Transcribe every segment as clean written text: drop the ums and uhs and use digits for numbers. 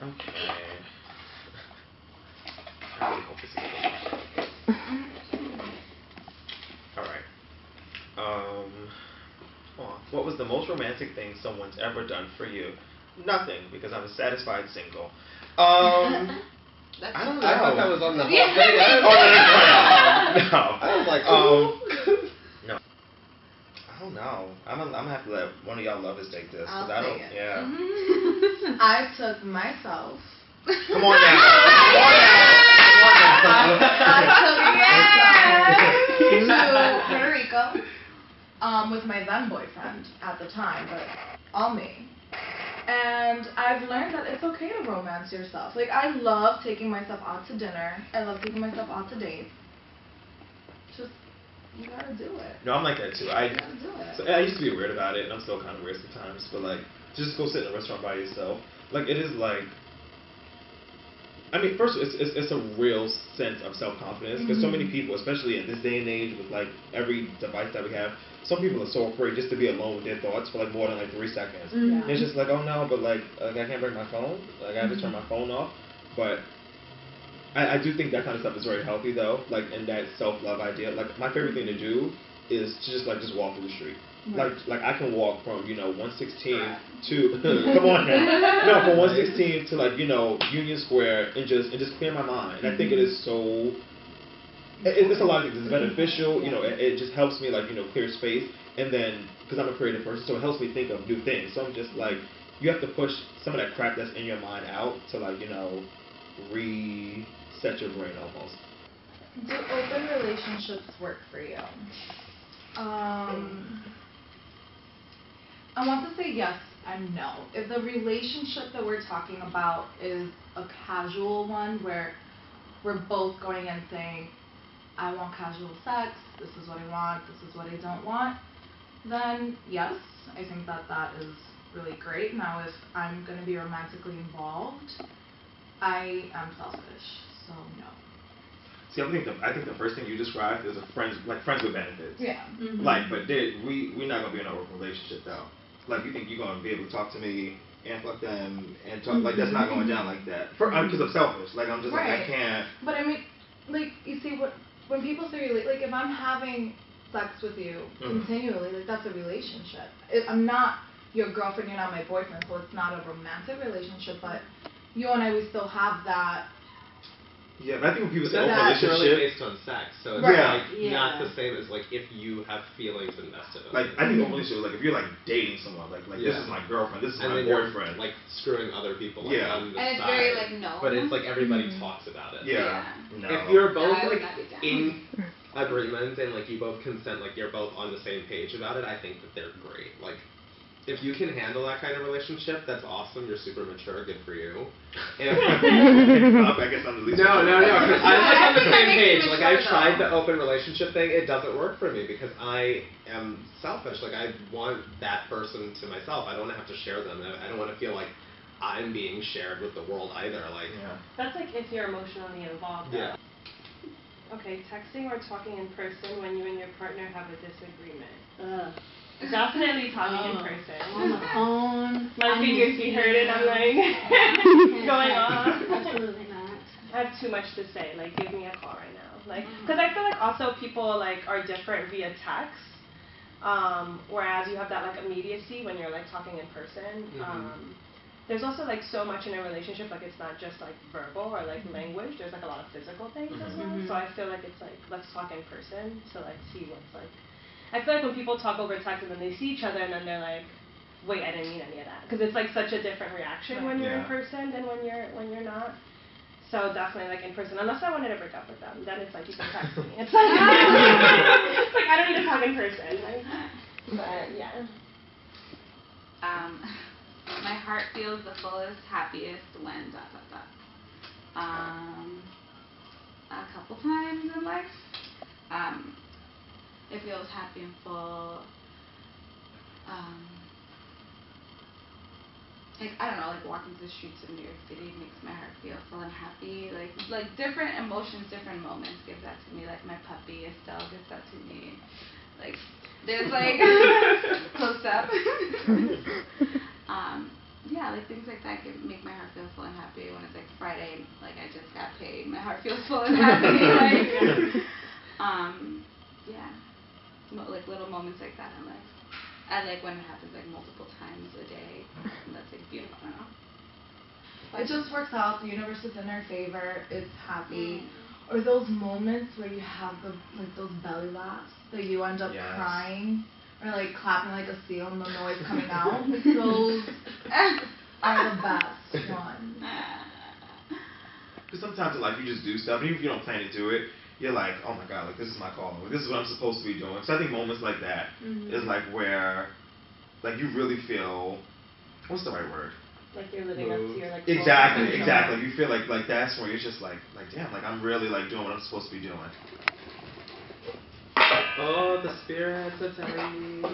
Okay. I really hope this is a good one. All right. What was the most romantic thing someone's ever done for you? Nothing, because I'm a satisfied single. I don't know. I thought that was on the whole Yeah. thing. No. I was like, ooh. No. I don't know. I'm gonna have to let one of y'all lovers take this. I'll I don't. take it. Yeah. I took myself. Come on now. Come on now. I took myself to Puerto Rico with my then boyfriend at the time, but all me. And I've learned that it's okay to romance yourself. Like, I love taking myself out to dinner. I love taking myself out to dates. Just, you gotta do it. No, I'm like that too. You gotta do it. So I used to be weird about it, and I'm still kind of weird sometimes. But like, just go sit in a restaurant by yourself. Like, it is like. I mean, first, it's a real sense of self-confidence because so many people, especially in this day and age with like every device that we have, some people are so afraid just to be alone with their thoughts for like more than like 3 seconds. Yeah. It's just like, oh no, but like I can't bring my phone. Like I have to turn my phone off. But I do think that kind of stuff is very healthy though. Like, and that self-love idea. Like my favorite thing to do is to just walk through the street. Right. Like I can walk from 116 to come on now, no, from 116 to like Union Square and just clear my mind. And I think it is so. It's a lot of things. It's beneficial. It just helps me like clear space. And then because I'm a creative person, so it helps me think of new things. So I'm just like you have to push some of that crap that's in your mind out to like reset your brain almost. Do open relationships work for you? I want to say yes and no. If the relationship that we're talking about is a casual one where we're both going in saying, I want casual sex, this is what I want, this is what I don't want, then yes, I think that is really great. Now if I'm going to be romantically involved, I am selfish, so no. See, I think the first thing you described is friends with benefits. Yeah. Mm-hmm. Like, but we're not gonna be in an open relationship though. Like, you think you're gonna be able to talk to me and fuck them and talk like that's not going down like that. Because I'm selfish. Like I'm just like I can't. But I mean, like you see, when people say like if I'm having sex with you continually, like that's a relationship. I'm not your girlfriend, you're not my boyfriend, so it's not a romantic relationship. But you and I, we still have that. Yeah, but I think when people say open open relationship, based on sex, so it's right. like not the same as like if you have feelings invested in like I think open relationship, like if you're like dating someone, like this is my girlfriend, this is my boyfriend, like screwing other people like, on the and it's side. very like no. But it's like everybody talks about it. Yeah. No. If you're both like in agreement and like you both consent, like you're both on the same page about it, I think that they're great. Like if you can handle that kind of relationship, that's awesome. You're super mature. Good for you. If I guess I'm the least. No. Because I'm like on the same page. Like I've tried the open relationship thing. It doesn't work for me because I am selfish. Like I want that person to myself. I don't want to have to share them. I don't want to feel like I'm being shared with the world either. Like that's like if you're emotionally involved. Yeah. Okay, texting or talking in person when you and your partner have a disagreement. Definitely talking in person. On the phone. My fingers be hurting. I'm like going off. Absolutely not. I have too much to say. Like, give me a call right now. Like, because I feel like also people like are different via text. Whereas you have that like immediacy when you're like talking in person. There's also like so much in a relationship. Like it's not just like verbal or like language. There's like a lot of physical things as well. So I feel like it's like let's talk in person to like see what's like. I feel like when people talk over text and then they see each other and then they're like, wait, I didn't mean any of that. Because it's like such a different reaction when you're in person than when you're not. So definitely like in person. Unless I wanted to break up with them, then it's like you can text me. It's like it's like I don't need to talk in person. Like, but yeah. My heart feels the fullest, happiest when ... A couple times in life. It feels happy and full. Like I don't know, like walking through the streets of New York City makes my heart feel full and happy. Like different emotions, different moments give that to me. Like my puppy Estelle gives that to me. Like there's like close up. yeah, like things like that make my heart feel full and happy. When it's like Friday, like I just got paid, my heart feels full and happy. Like, yeah, like little moments like that in life. I like when it happens like multiple times a day. That's like beautiful. I don't know. It just works out. The universe is in our favor. It's happy. Or those moments where you have those belly laughs that you end up crying or like clapping like a seal and the noise coming out. Those are the best ones. Because sometimes in life you just do stuff, and even if you don't plan to do it, you're like, oh my god, like this is my calling. Like, this is what I'm supposed to be doing. So I think moments like that is like where, like you really feel, what's the right word? Like you're living up to your like. Exactly. You feel like that's where you're just like damn, like I'm really like doing what I'm supposed to be doing. Oh, the spirits are telling me.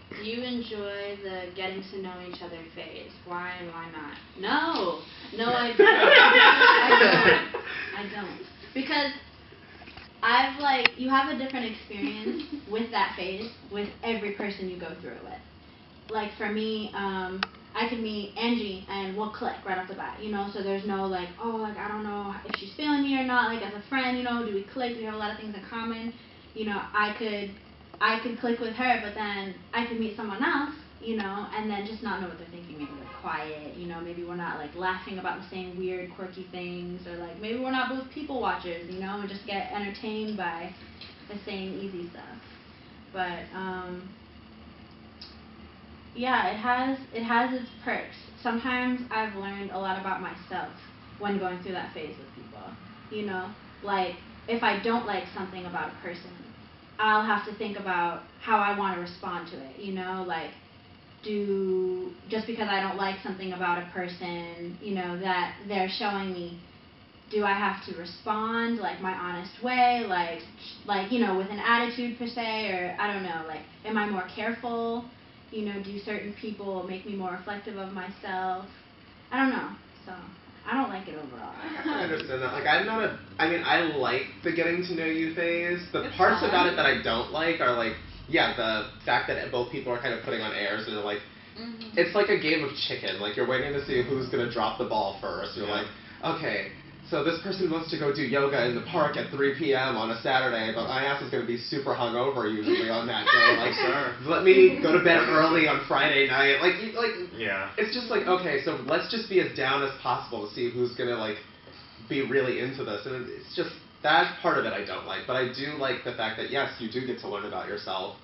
Do you enjoy the getting to know each other phase? Why and why not? No, I don't. I don't. Because I've you have a different experience with that phase with every person you go through it with. Like for me, I could meet Angie and we'll click right off the bat, so there's no I don't know if she's feeling me or not, like as a friend, do we click, do we have a lot of things in common, I could click with her, but then I could meet someone else, and then just not know what they're thinking. Maybe they're quiet, maybe we're not laughing about the same weird, quirky things, or maybe we're not both people watchers, and just get entertained by the same easy stuff. But yeah, it has its perks. Sometimes I've learned a lot about myself when going through that phase with people. If I don't like something about a person, I'll have to think about how I want to respond to it, just because I don't like something about a person, that they're showing me, do I have to respond, my honest way, with an attitude per se, or I don't know, am I more careful, do certain people make me more reflective of myself? I don't know, so I don't like it overall. I understand that. I like the getting to know you phase. The It's parts fun. about it that I don't like are the fact that both people are kind of putting on airs and they're it's like a game of chicken. You're waiting to see who's going to drop the ball first. You're okay, so this person wants to go do yoga in the park at 3 p.m. on a Saturday, but my ass is going to be super hungover usually on that day. Let me go to bed early on Friday night. It's just okay, so let's just be as down as possible to see who's going to be really into this. And it's just that part of it I don't like. But I do like the fact that yes, you do get to learn about yourself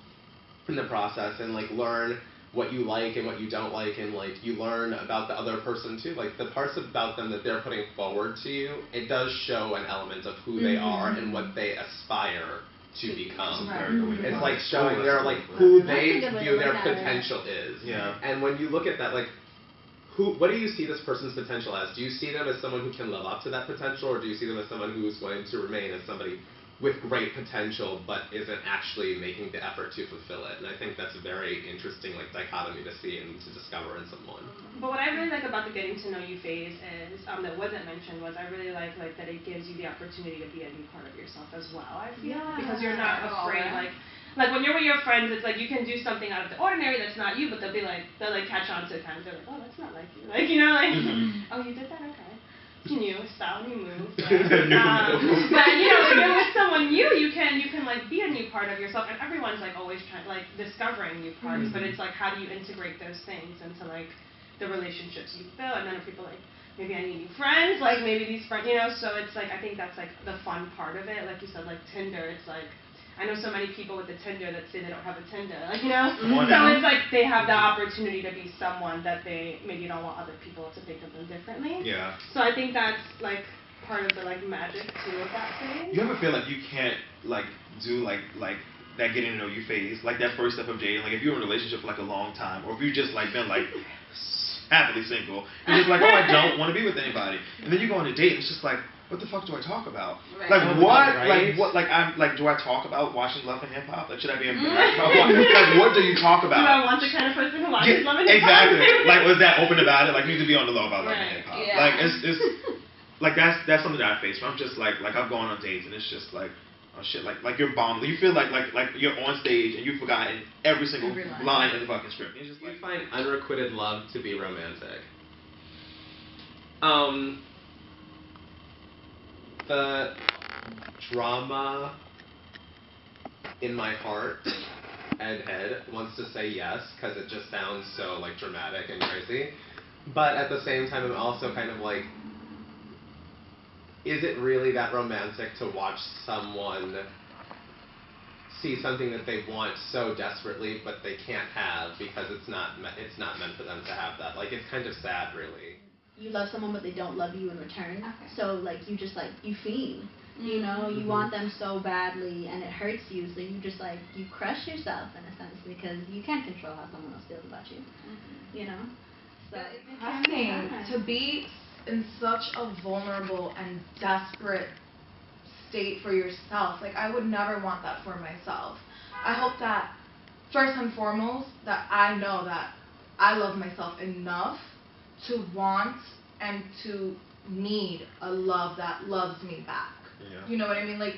in the process and learn what you like and what you don't like, and you learn about the other person too. The parts about them that they're putting forward to you, it does show an element of who they are and what they aspire to become. Right. It's showing who they view their potential is. Yeah. And when you look at that, what do you see this person's potential as? Do you see them as someone who can live up to that potential, or do you see them as someone who's going to remain as somebody with great potential but isn't actually making the effort to fulfill it? And I think that's a very interesting dichotomy to see and to discover in someone. But what I really like about the getting to know you phase is that wasn't mentioned was I really like that it gives you the opportunity to be a new part of yourself as well. I feel because you're not afraid when you're with your friends, it's you can do something out of the ordinary that's not you, but they'll catch on to it kind of, they're oh, that's not like you, oh, you did that, okay. New style, new move. But if you're with someone new, you can be a new part of yourself, and everyone's always trying discovering new parts. But it's how do you integrate those things into the relationships you build, and then if people maybe I need new friends, maybe these friends, so it's I think that's the fun part of it. Like you said, Tinder, it's I know so many people with the Tinder that say they don't have a Tinder, So it's they have the opportunity to be someone that they maybe don't want other people to think of them differently. Yeah. So I think that's part of the magic too of that phase. You ever feel you can't do that getting to know you phase, that first step of dating? If you're in a relationship for a long time, or if you've just been happily single, you're just oh, I don't want to be with anybody, and then you go on a date and it's just what the fuck do I talk about? Right. What? Right. Do I talk about watching Love and Hip Hop? Should I be embarrassed about what? What do you talk about? Do I want the kind of person who watches Love and Hip Hop? Exactly. Was that open about it? You need to be on the low about Love and Hip Hop. Yeah. It's that's something that I face. Where I'm just I've gone on dates and it's just oh shit, like you're bombed. You feel like you're on stage and you've forgotten every single Every line. line in the fucking script. It's just Do like, you find unrequited love to be romantic? The drama in my heart and head wants to say yes because it just sounds so like dramatic and crazy. But at the same time, I'm also kind of like, is it really that romantic to watch someone see something that they want so desperately but they can't have because it's not meant for them to have that? Like, it's kind of sad, really. You love someone but they don't love you in return. Okay. So like you just like you fiend. You know, you want them so badly and it hurts you, so you just like you crush yourself in a sense because you can't control how someone else feels about you. You know? So It's depressing to be in such a vulnerable and desperate state for yourself. Like, I would never want that for myself. I hope that, first and foremost, that I know that I love myself enough to want and to need a love that loves me back. Yeah. You know what I mean? Like,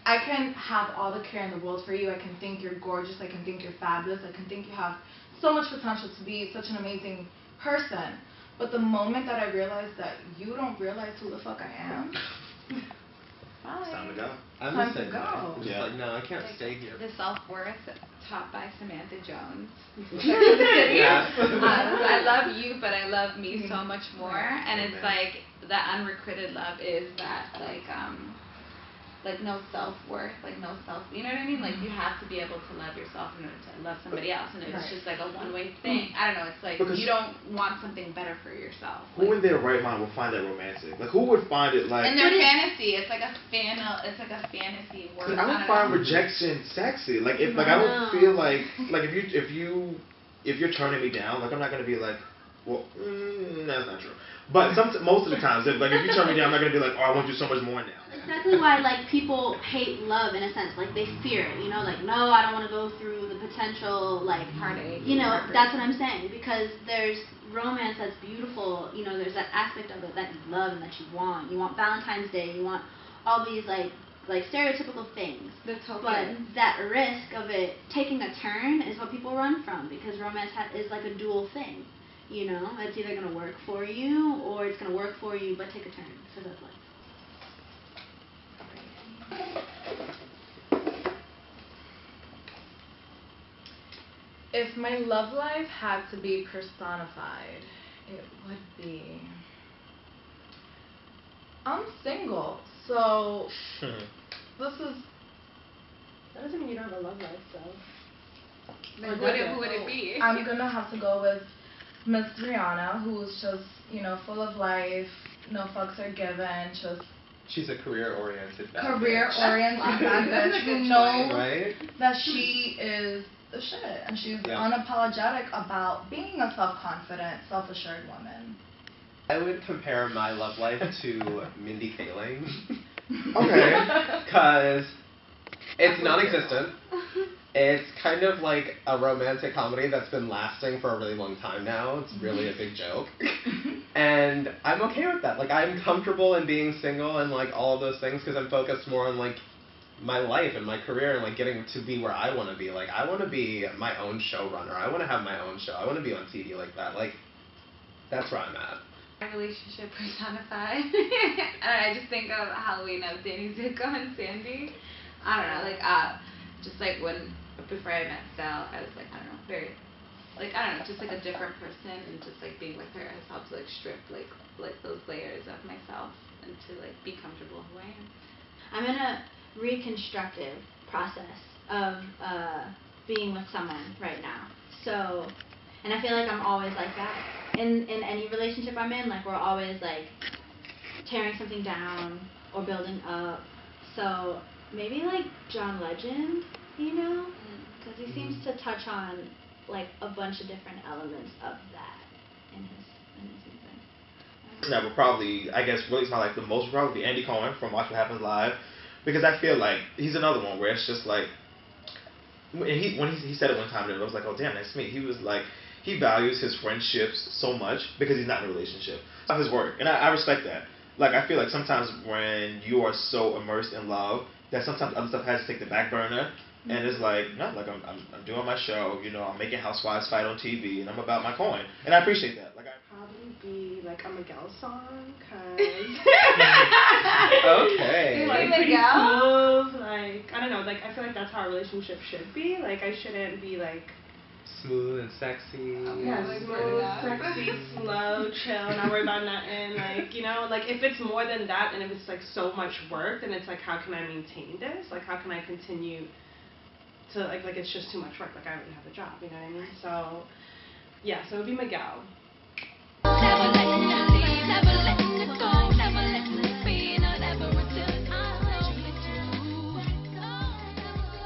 I can have all the care in the world for you. I can think you're gorgeous. I can think you're fabulous. I can think you have so much potential to be such an amazing person. But the moment that I realize that you don't realize who the fuck I am, it's time to go. I'm Time the to same go. way. I'm just Yeah. like, no, I can't Like, stay here. The self-worth taught by Samantha Jones. Yes. I love you, but I love me so much more. And it's like the unrequited love is that like no self-worth, like no self, you know what I mean? Like you have to be able to love yourself in order to love somebody else, and it's just like a one-way thing. I don't know, it's like Because you don't want something better for yourself. Who in their right mind would find that romantic? Like, who would find it like? In their fantasy, it's like a fantasy world. I don't find rejection sexy. Like, if like I don't feel like if you're turning me down, like I'm not gonna be like, well, that's not true. But most of the times, if you turn me down, I'm not gonna be like, oh, I want you so much more now. Exactly why like people hate love in a sense, like they fear it, you know, like no, I don't want to go through the potential like heartache. you know, that's what I'm saying, because there's romance that's beautiful, you know, there's that aspect of it that you love and that you want. You want Valentine's Day, you want all these like stereotypical things. But that risk of it taking a turn is what people run from, because romance is like a dual thing. You know, it's either going to work for you or it's going to work for you but take a turn for the life. if my love life had to be personified, it would be... I'm single, so this is... That doesn't mean you don't have a love life, so... Then who would it be? I'm gonna have to go with Miss Brianna, who's just, you know, full of life, no fucks are given, just... She's a career-oriented bad career-oriented bad bitch who knows right? that she is the shit, and she's unapologetic about being a self-confident, self-assured woman. I would compare my love life to Mindy Kaling. Okay. Because it's non-existent. It's kind of like a romantic comedy that's been lasting for a really long time now. It's really a big joke. And I'm okay with that. Like, I'm comfortable in being single and, like, all of those things because I'm focused more on, like, my life and my career and, like, getting to be where I want to be. Like, I want to be my own showrunner. I want to have my own show. I want to be on TV like that. Like, that's where I'm at. My relationship personified. I just think of Halloween of Danny Zuko and Sandy. I don't know, like, just like before I met Sal, I was like, I don't know, very, like, I don't know, just like a different person, and just like being with her has helped like strip like those layers of myself and to like be comfortable who I am. I'm in a reconstructive process of being with someone right now. So, and I feel like I'm always like that. In any relationship I'm in, like we're always like tearing something down or building up. So maybe like John Legend, you know, because he seems to touch on like a bunch of different elements of that in his music. That would probably, I guess, really sound like the most would probably be Andy Cohen from Watch What Happens Live, because I feel like he's another one where it's just like, when he said it one time, and I was like, oh damn, that's me. He was like, he values his friendships so much because he's not in a relationship. It's not his work, and I respect that. Like, I feel like sometimes when you are so immersed in love, that sometimes other stuff has to take the back burner. And it's like, no, like I'm doing my show, you know, I'm making housewives fight on TV, and I'm about my coin, and I appreciate that. Like, probably be like a Miguel song, cause Okay. like pretty Miguel? smooth, like I don't know, like I feel like that's how a relationship should be. Like I shouldn't be like Smooth and sexy. yeah, like smooth, that. sexy, slow, chill, not worry about nothing. Like you know, like if it's more than that, and if it's like so much work, then it's like how can I maintain this? Like how can I continue to like it's just too much work. Like I already have a job, you know what I mean? So yeah, so it would be Miguel.